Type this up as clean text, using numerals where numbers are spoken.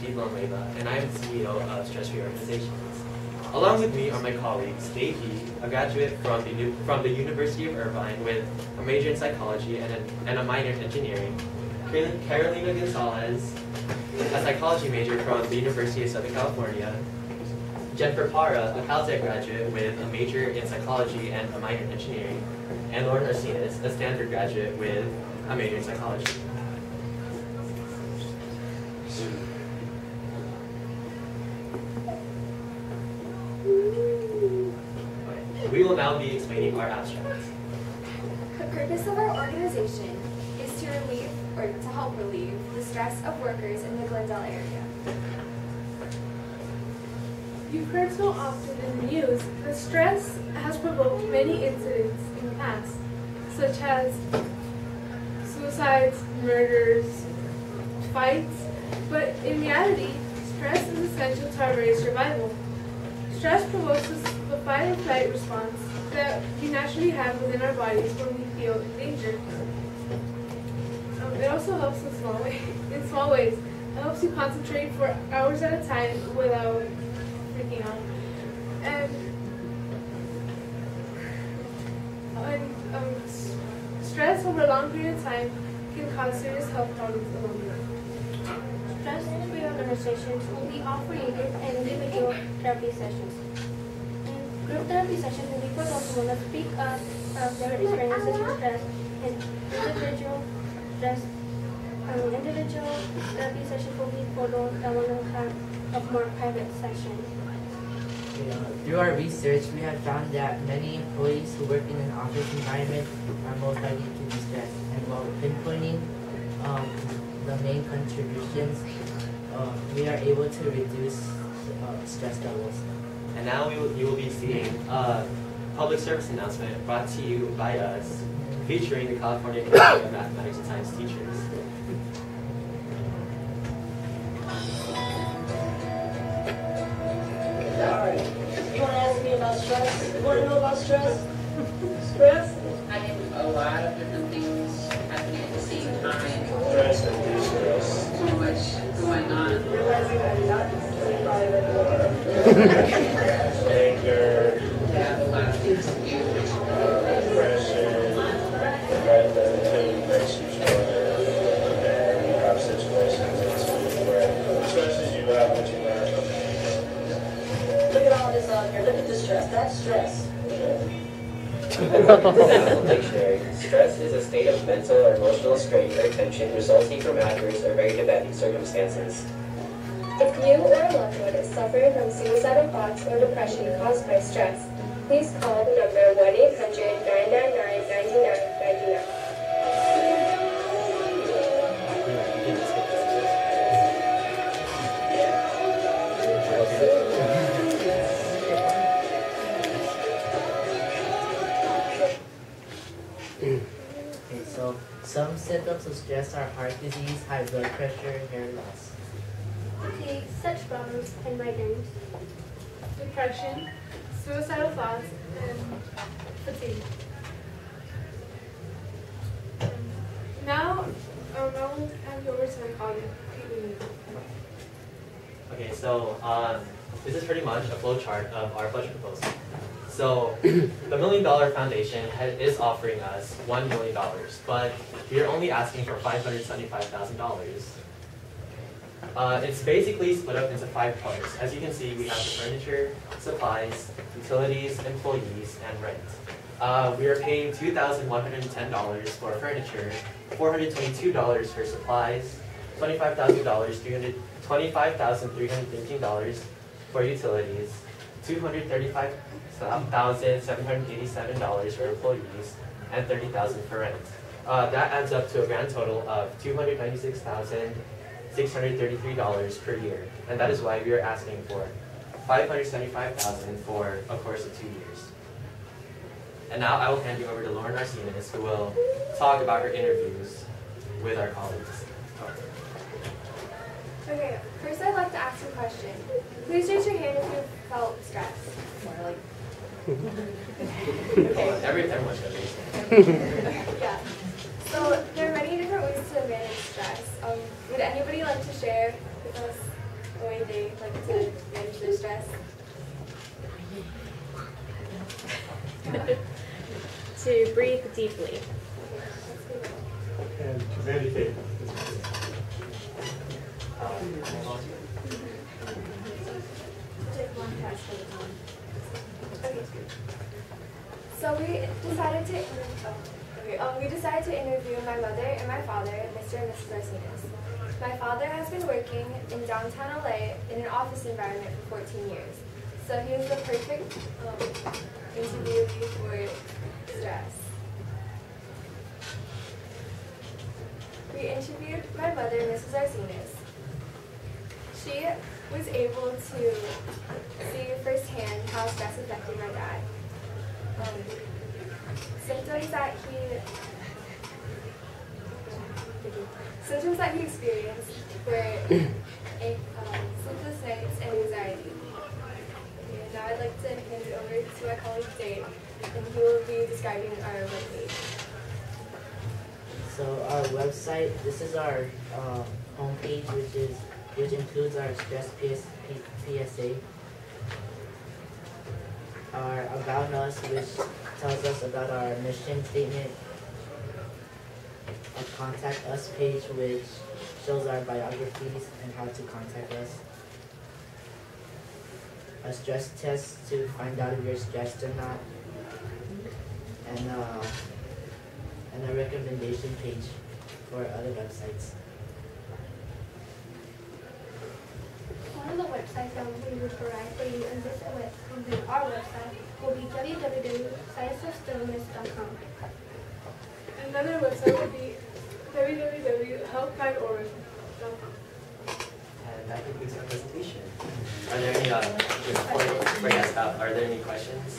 And I am the CEO of Stress-Free Organizations. Along with me are my colleagues, Dave He, a graduate from the University of Irvine with a major in psychology and a minor in engineering, Carolina Gonzalez, a psychology major from the University of Southern California, Jennifer Parra, a Caltech graduate with a major in psychology and a minor in engineering, and Lauren Arsenis, a Stanford graduate with a major in psychology. We will now be explaining our abstract. The purpose of our organization is to help relieve the stress of workers in the Glendale area. You've heard so often in the news that stress has provoked many incidents in the past, such as suicides, murders, fights, but in reality, stress is essential to our very survival. Stress provokes the fight or flight response that we naturally have within our bodies when we feel in danger. It also helps in small ways. It helps you concentrate for hours at a time without freaking out. And stress over a long period of time can cause serious health problems along the way. Stress-free organizations will be offering group and individual therapy sessions. In group therapy sessions will be for those who want to speak up of their experiences with stress, and individual therapy sessions will be for those that want to have a more private session. Through our research, we have found that many employees who work in an office environment are most likely to be stressed. And while pinpointing the main contributions, we are able to reduce stress levels. And now you will be seeing a public service announcement brought to you by us, featuring the California Academy of Mathematics and Science teachers. Alright, you want to ask me about stress? You want to know about stress? Stress? I think a lot of different things happening at the same time. Stress and de-stress. So much going on. Realizing that you're not just 25 anymore. Anger. Yeah, a lot of things to do. Depression. Right, that makes you stronger. And you have situations in school where stresses you out what you learn. Look at all this out here. Look at the stress. That's stress. Dictionary. Stress is a state of mental or emotional strain or tension resulting from adverse or very demanding circumstances. If you or a loved one is suffering from suicidal thoughts or depression caused by stress, please call the number 1-800-999-9999. Okay, so some symptoms of stress are heart disease, high blood pressure, hair loss. Okay, such problems and migraines. Depression, suicidal thoughts, and fatigue. Now, I'll hand you over to my colleague, Peter. Okay, so this is pretty much a flow chart of our budget proposal. So the $1 Million Foundation is offering us $1 million, but we are only asking for $575,000. It's basically split up into 5 parts. As you can see, we have the furniture, supplies, utilities, employees, and rent. We are paying $2,110 for furniture, $422 for supplies, $25,313 for utilities, $235,787 for employees, and $30,000 for rent. That adds up to a grand total of $296,633 per year, and that is why we are asking for $575,000 for a course of 2 years. And now I will hand you over to Lauren Arsenis, who will talk about her interviews with our colleagues. Okay, first I'd like to ask a question. Please raise your hand if you felt stressed. Okay, everyone's going to be. Yeah. So there are many different ways to manage stress. Would anybody like to share with us they like to manage their stress? To breathe deeply. And to meditate. Okay. So we decided to interview my mother and my father, Mr. and Mrs. Arsenis. My father has been working in downtown LA in an office environment for 14 years. So he is the perfect interviewee for stress. We interviewed my mother, Mrs. Arsenis. She was able to see firsthand how stress affected my dad. Symptoms that he experienced were sleepless nights and anxiety. And now I'd like to hand it over to my colleague Dave, and he will be describing our webpage. So our website, this is our homepage, which includes our stress PSA, our About Us, which tells us about our mission statement, a Contact Us page, which shows our biographies and how to contact us, a stress test to find out if you're stressed or not, and a recommendation page for other websites. One of the websites that we would provide for you on our website will be www.scienceofstillness.com. Another website would be www.helpguideorg.com. And that concludes our presentation. Are there any, are there any questions?